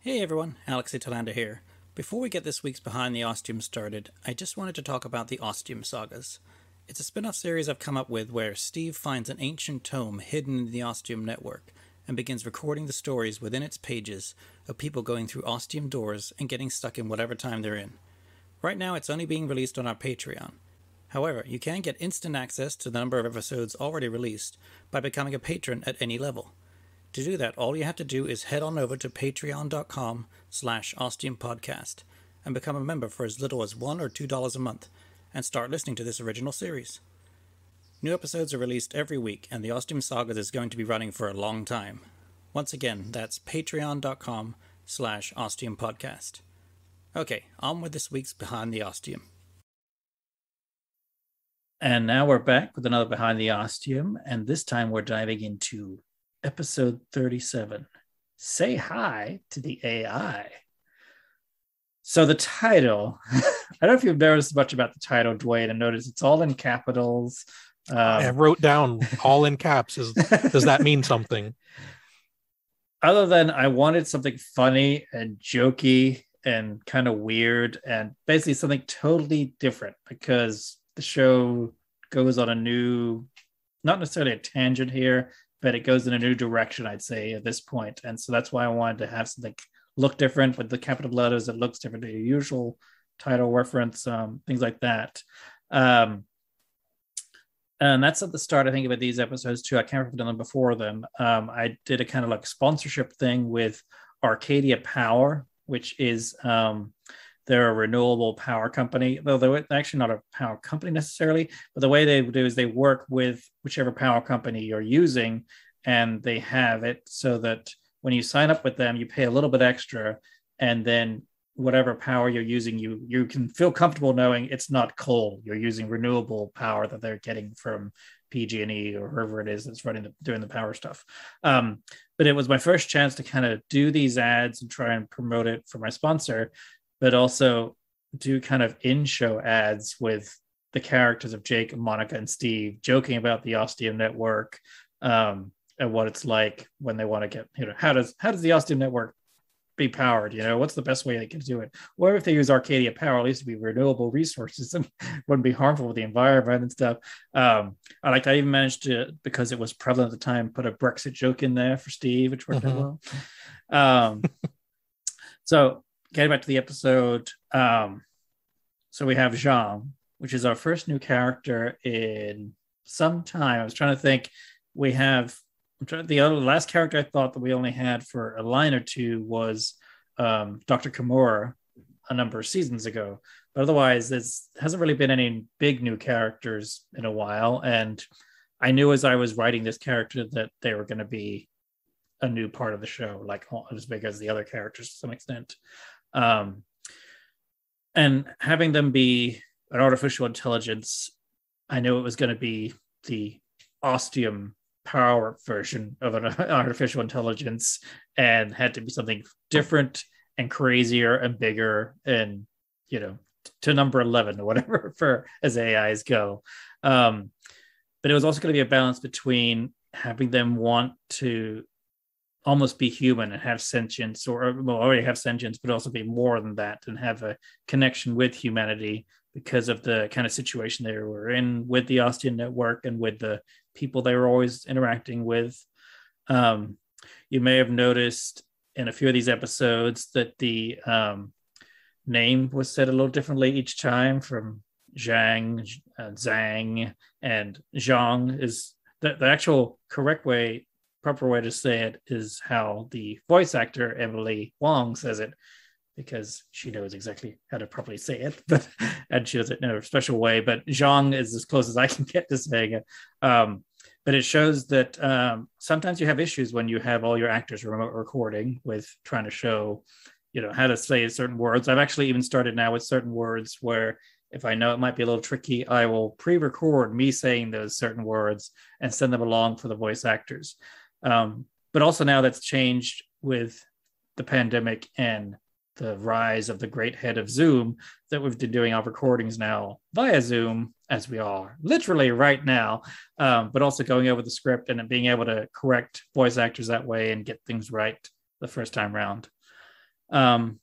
Hey everyone, Alex Italander here. Before we get this week's Behind the Ostium started, I just wanted to talk about the Ostium sagas. It's a spin-off series I've come up with where Steve finds an ancient tome hidden in the Ostium network and begins recording the stories within its pages of people going through Ostium doors and getting stuck in whatever time they're in. Right now it's only being released on our Patreon. However, you can get instant access to the number of episodes already released by becoming a patron at any level. To do that, all you have to do is head on over to patreon.com/ostiumpodcast and become a member for as little as $1 or $2 a month and start listening to this original series. New episodes are released every week, and the Ostium Sagas is going to be running for a long time. Once again, that's patreon.com/ostiumpodcast. Okay, on with this week's Behind the Ostium. And now we're back with another Behind the Ostium, and this time we're diving into Episode 37, Say Hi to the AI. So the title, I don't know if you've noticed much about the title, Dwayne, and notice it's all in capitals. I wrote down all in caps. Does that mean something? Other than I wanted something funny and jokey and kind of weird and basically something totally different because the show goes on a new, not necessarily a tangent here, but it goes in a new direction, I'd say, at this point. And so that's why I wanted to have something look different with the capital letters. It looks different to your usual title reference, things like that. And that's at the start, I think, about these episodes too. I can't remember if I've done them before them. I did a kind of like sponsorship thing with Arcadia Power, which is they're a renewable power company, though they're actually not a power company necessarily, but the way they do is they work with whichever power company you're using, and they have it so that when you sign up with them, you pay a little bit extra, and then whatever power you're using, you can feel comfortable knowing it's not coal. You're using renewable power that they're getting from PG&E or whoever it is that's doing the power stuff. But it was my first chance to kind of do these ads and try and promote it for my sponsor, but also do kind of in-show ads with the characters of Jake, Monica, and Steve joking about the Ostium network and what it's like when they want to get, how does the Ostium network be powered? What's the best way they can do it? Or if they use Arcadia Power, at least it'd be renewable resources and wouldn't be harmful with the environment and stuff. I even managed to, because it was prevalent at the time, put a Brexit joke in there for Steve, which worked out well. So getting back to the episode, so we have Jean, which is our first new character in some time. I was trying to think. The last character I thought that we only had for a line or two was Dr. Kimura a number of seasons ago. But otherwise, there hasn't really been any big new characters in a while. And I knew as I was writing this character that they were going to be a new part of the show, like as big as the other characters to some extent. And having them be an artificial intelligence, I knew it was going to be the Ostium power version of an artificial intelligence and had to be something different and crazier and bigger and, to number 11 or whatever for as AIs go. But it was also going to be a balance between having them want to almost be human and have sentience, or already have sentience, but also be more than that and have a connection with humanity because of the kind of situation they were in with the Ostium network and with the people they were always interacting with. You may have noticed in a few of these episodes that the name was said a little differently each time, from Zhang, Zhang, and Zhang is the actual proper way to say it is how the voice actor Emily Wong says it, because she knows exactly how to properly say it, and she does it in a special way. But Zhang is as close as I can get to saying it. But it shows that sometimes you have issues when you have all your actors remote recording with trying to show, how to say certain words. I've actually even started now with certain words where if I know it might be a little tricky, I will pre-record me saying those certain words and send them along for the voice actors. But also now that's changed with the pandemic and the rise of the great head of Zoom, that we've been doing our recordings now via Zoom, as we are literally right now, but also going over the script and being able to correct voice actors that way and get things right the first time round. Um,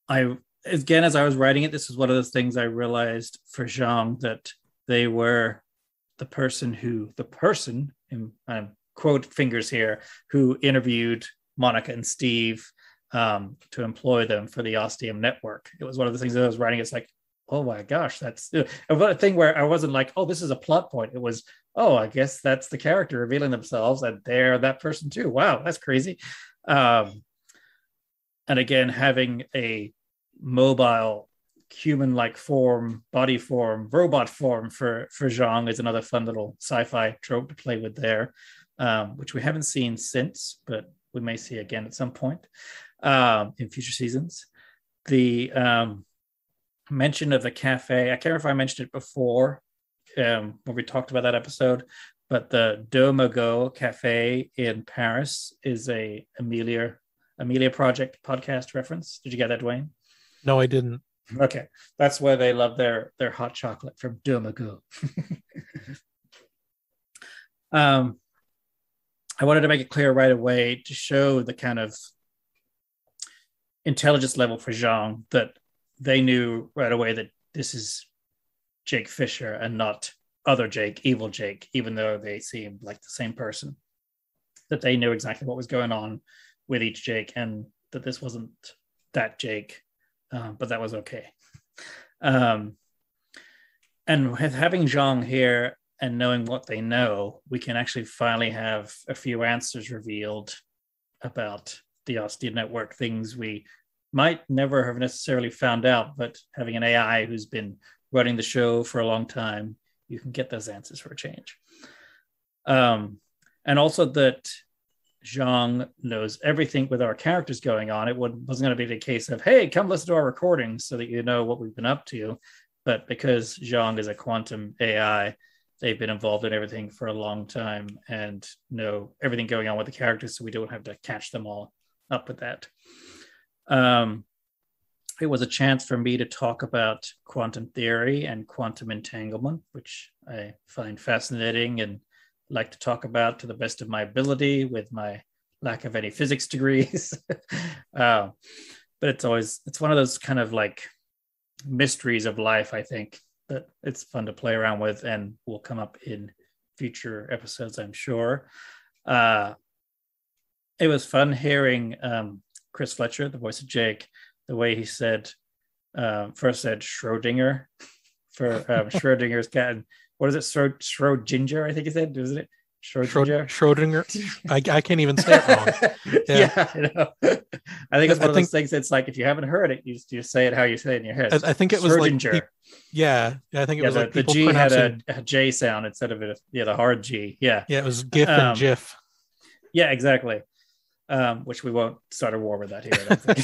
I again, as I was writing it, this was one of those things I realized for Zhang, that they were the person, and I'm quote fingers here, who interviewed Monica and Steve to employ them for the Ostium network. It was one of the things that I was writing. It's like, oh my gosh, that's a thing where I wasn't like, oh, this is a plot point. It was, oh, I guess that's the character revealing themselves, and they're that person too. Wow, that's crazy. And again, having a mobile human-like form, body form, robot form for Zhang is another fun little sci-fi trope to play with there, which we haven't seen since, but we may see again at some point in future seasons. The mention of the cafe, I can't remember if I mentioned it before when we talked about that episode, but the Domago Cafe in Paris is a Amelia Project podcast reference. Did you get that, Dwayne? No, I didn't. Okay, that's where they love their hot chocolate from Domago. I wanted to make it clear right away to show the kind of intelligence level for Zhang, that they knew right away that this is Jake Fisher and not other Jake, evil Jake, even though they seemed like the same person. That they knew exactly what was going on with each Jake, and that this wasn't that Jake, but that was okay. And with having Zhang here and knowing what they know, we can actually finally have a few answers revealed about the Ostium network, things we might never have necessarily found out, but having an AI who's been running the show for a long time, you can get those answers for a change. And also that Zhang knows everything with our characters going on. It wasn't going to be the case of, hey, come listen to our recordings so that you know what we've been up to. But because Zhang is a quantum AI, they've been involved in everything for a long time and know everything going on with the characters, so we don't have to catch them all up with that. It was a chance for me to talk about quantum theory and quantum entanglement, which I find fascinating and like to talk about to the best of my ability with my lack of any physics degrees. But it's one of those kind of like mysteries of life, I think, that it's fun to play around with and will come up in future episodes, I'm sure. It was fun hearing Chris Fletcher, the voice of Jake, the way he said, first said Schrodinger for Schrodinger's cat. And what is it? Schrodinger, I think he said, isn't it? Schrodinger. I can't even say it wrong. Yeah, I know. I think it's one of those things. It's like if you haven't heard it, you say it how you say it in your head. I think it was Schrodinger. I think it was like the G pronouncing... had a J sound instead of the hard G. Yeah, it was GIF and GIF. Yeah, exactly. Which we won't start a war with that here, I don't think.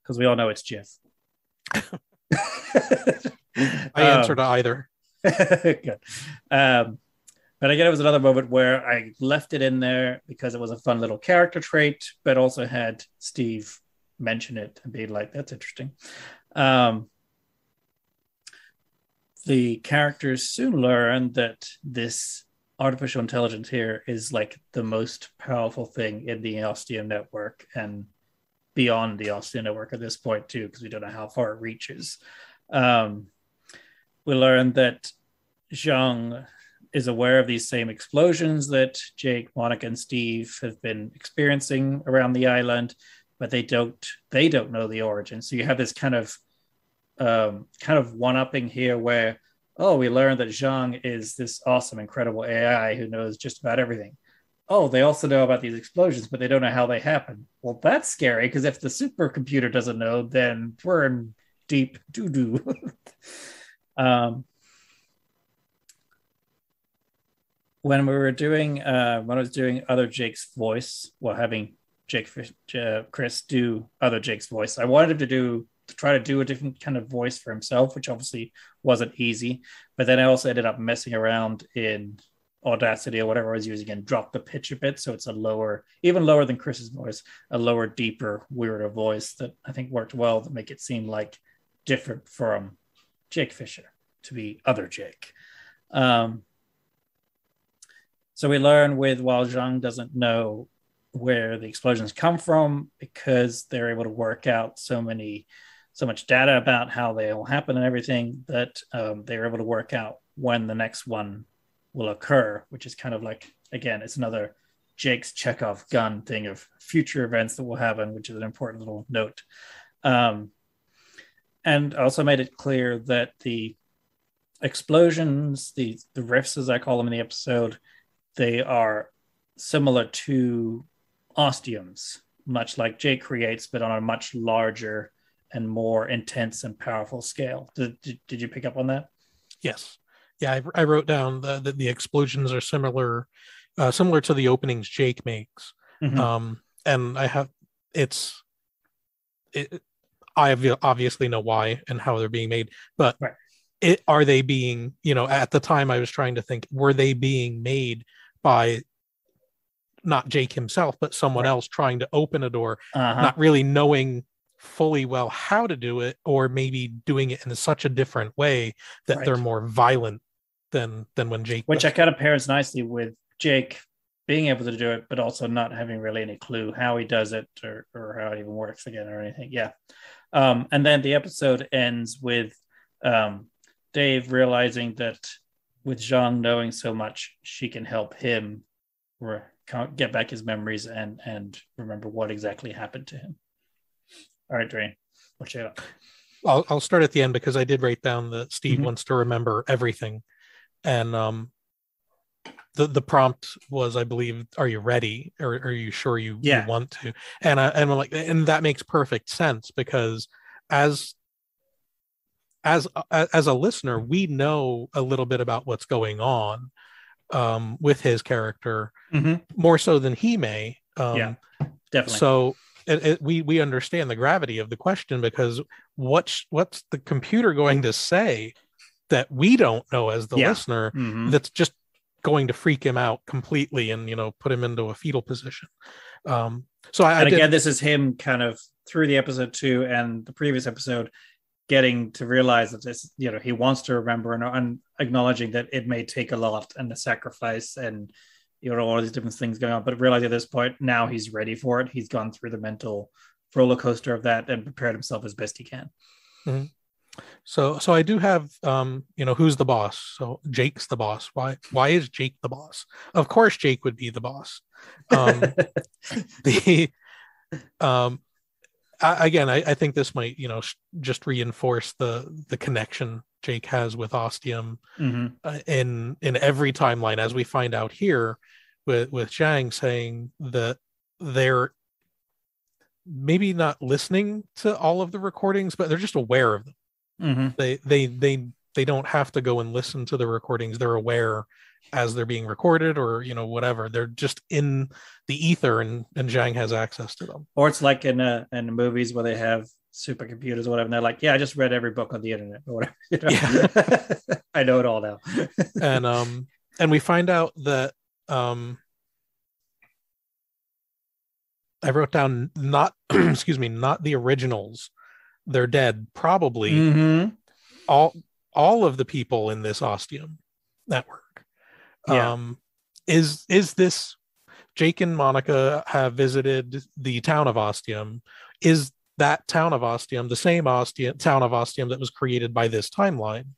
Because we all know it's GIF. I answered either. Good. But again, it was another moment where I left it in there because it was a fun little character trait, but also had Steve mention it and be like, that's interesting. The characters soon learn that this artificial intelligence here is like the most powerful thing in the Ostium network and beyond the Ostium network at this point too, because we don't know how far it reaches. We learned that Zhang is aware of these same explosions that Jake, Monica, and Steve have been experiencing around the island, but they don't know the origin. So you have this kind of one-upping here where, oh, we learned that Zhang is this awesome, incredible AI who knows just about everything. Oh, they also know about these explosions, but they don't know how they happen. Well, that's scary, because if the supercomputer doesn't know, then we're in deep doo-doo. When I was doing other Jake's voice, well, having Chris do other Jake's voice, I wanted him to try to do a different kind of voice for himself, which obviously wasn't easy. But then I also ended up messing around in Audacity or whatever I was using and dropped the pitch a bit, so it's even lower than Chris's voice, a lower, deeper, weirder voice that I think worked well to make it seem like different from Jake Fisher to be other Jake. So we learn while Zhang doesn't know where the explosions come from, because they're able to work out so much data about how they all happen and everything, that they're able to work out when the next one will occur, which is kind of like, again, it's another Jake's Chekhov gun thing of future events that will happen, which is an important little note. And also made it clear that the explosions, the riffs, as I call them in the episode, they are similar to ostiums, much like Jake creates, but on a much larger and more intense and powerful scale. Did you pick up on that? Yes. Yeah, I wrote down that the explosions are similar to the openings Jake makes. Mm-hmm. And I obviously know why and how they're being made, but right. Are they being, at the time I was trying to think, were they being made by not Jake himself, but someone else trying to open a door, not really knowing fully well how to do it, or maybe doing it in such a different way that they're more violent than when Jake which does. I kind of pairs nicely with Jake being able to do it, but also not having really any clue how he does it or how it even works again or anything. Yeah. And then the episode ends with Dave realizing that with Zhang knowing so much, she can help him get back his memories and remember what exactly happened to him. All right, Drain, what's it up? I'll start at the end because I did write down that Steve wants to remember everything. And the prompt was, I believe, "Are you ready? Or are you sure you want to?" And I'm like, and that makes perfect sense, because as a listener, we know a little bit about what's going on with his character, more so than he may. Yeah, definitely. So we understand the gravity of the question, because what's the computer going to say that we don't know as the listener, that's just going to freak him out completely and put him into a fetal position. Again, this is him kind of through the episode 2 and the previous episode getting to realize that this, he wants to remember and acknowledging that it may take a lot and a sacrifice and all these different things going on, but realizing at this point now he's ready for it. He's gone through the mental roller coaster of that and prepared himself as best he can. So I do have who's the boss? So Jake's the boss. Why is Jake the boss? Of course Jake would be the boss. I think this might just reinforce the connection Jake has with Ostium in every timeline, as we find out here with Zhang saying that they're maybe not listening to all of the recordings, but they're just aware of them. They don't have to go and listen to the recordings. They're aware as they're being recorded, or whatever. They're just in the ether, and Zhang has access to them. Or it's like in the movies where they have supercomputers or whatever, and they're like, I just read every book on the internet or whatever. Yeah. I know it all now. And we find out that I wrote down not not the originals. They're dead. Probably all of the people in this Ostium network. Is this Jake and Monica have visited the town of Ostium? Is that town of Ostium the same town of Ostium that was created by this timeline?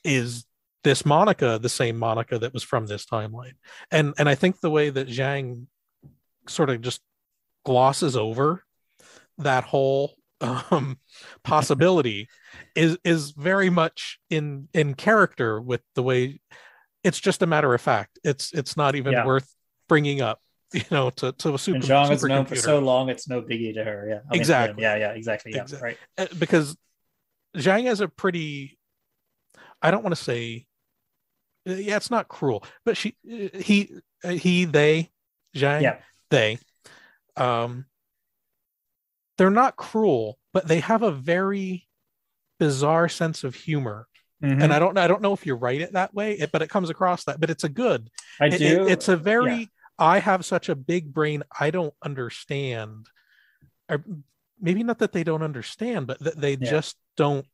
Is this Monica the same Monica that was from this timeline? And I think the way that Zhang sort of just glosses over that whole possibility is very much in character with the way it's just a matter of fact. It's not even worth bringing up, to a super. And Zhang is known for so long, it's no biggie to her. Yeah, exactly. Exactly. Yeah, right. Because Zhang has a pretty, I don't want to say, it's not cruel, but they, Zhang, they, they're not cruel, but they have a very bizarre sense of humor. And I don't know if you write it that way, but it comes across that. But it's a good. It's a very. I have such a big brain. I don't understand, or maybe not that they don't understand, but that they just don't.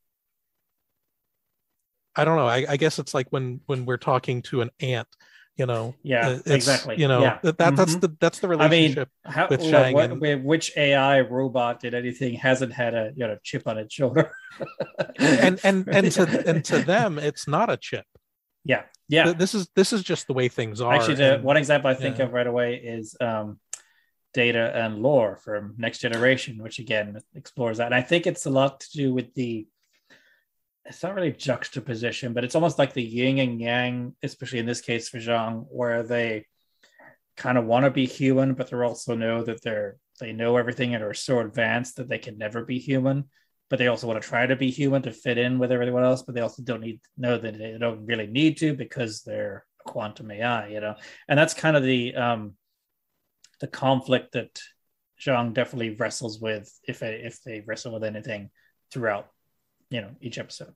I don't know. I guess it's like when we're talking to an ant Yeah, it's exactly. Yeah. that's the I mean, relationship with Shang. And which AI robot did anything hasn't had a chip on its shoulder? to them, it's not a chip. Yeah, yeah. This is just the way things are. Actually, one example I think yeah. of right away is Data and Lore from Next Generation, which again explores that. And I think it's a lot to do with it's not really juxtaposition, but it's almost like the yin and yang, especially in this case for Zhang, where they kind of want to be human, but they also know that they know everything and are so advanced that they can never be human. But they also want to try to be human to fit in with everyone else, but they also know that they don't really need to because they're a quantum AI, And that's kind of the conflict that Zhang definitely wrestles with if they wrestle with anything throughout each episode.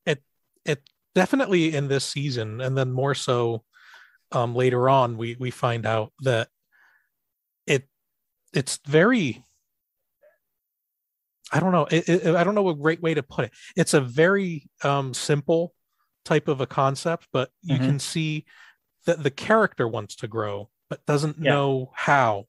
It definitely in this season, and then more so later on, we find out that it's very, I don't know, I don't know a great way to put it. It's a very simple type of a concept, but you can see that the character wants to grow but doesn't know how.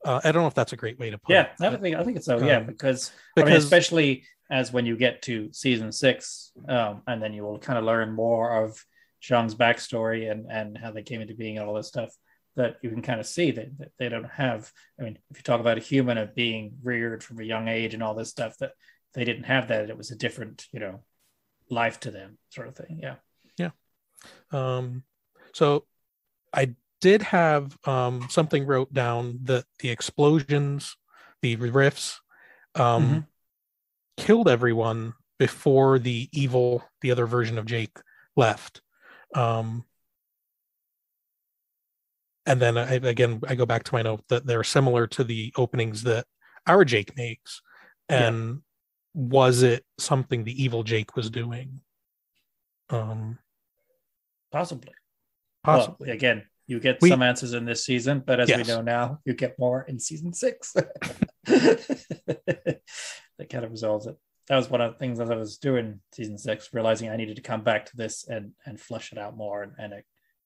I don't know if that's a great way to put it. Yeah, I think it's so. Yeah, because I mean, especially as when you get to season 6, and then you will kind of learn more of Zhang's backstory and how they came into being and all this stuff, that you can kind of see that they don't have. I mean, if you talk about a human of being reared from a young age and all this stuff, that they didn't have that. It was a different, life to them, sort of thing. Yeah. Yeah. So I did have something wrote down that the explosions, the riffs, killed everyone before the other version of Jake left. And then I go back to my note that they're similar to the openings that our Jake makes. And was it something the evil Jake was doing? Possibly. Well, again, you get some answers in this season, but as we know now, you get more in season 6. That kind of resolves it. That was one of the things as I was doing season 6, realizing I needed to come back to this and flush it out more and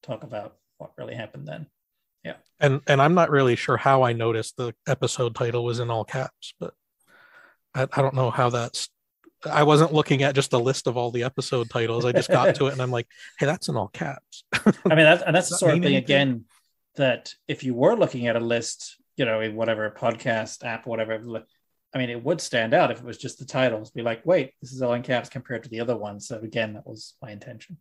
talk about what really happened then. Yeah. And I'm not really sure how I noticed the episode title was in all caps, but I don't know how that's. I wasn't looking at just a list of all the episode titles. I just got to it and I'm like, hey, that's in all caps. I mean, that's the sort of thing, again, that if you were looking at a list, in whatever podcast app, whatever, I mean, it would stand out if it was just the titles. Be like, wait, this is all in caps compared to the other ones. So again, that was my intention.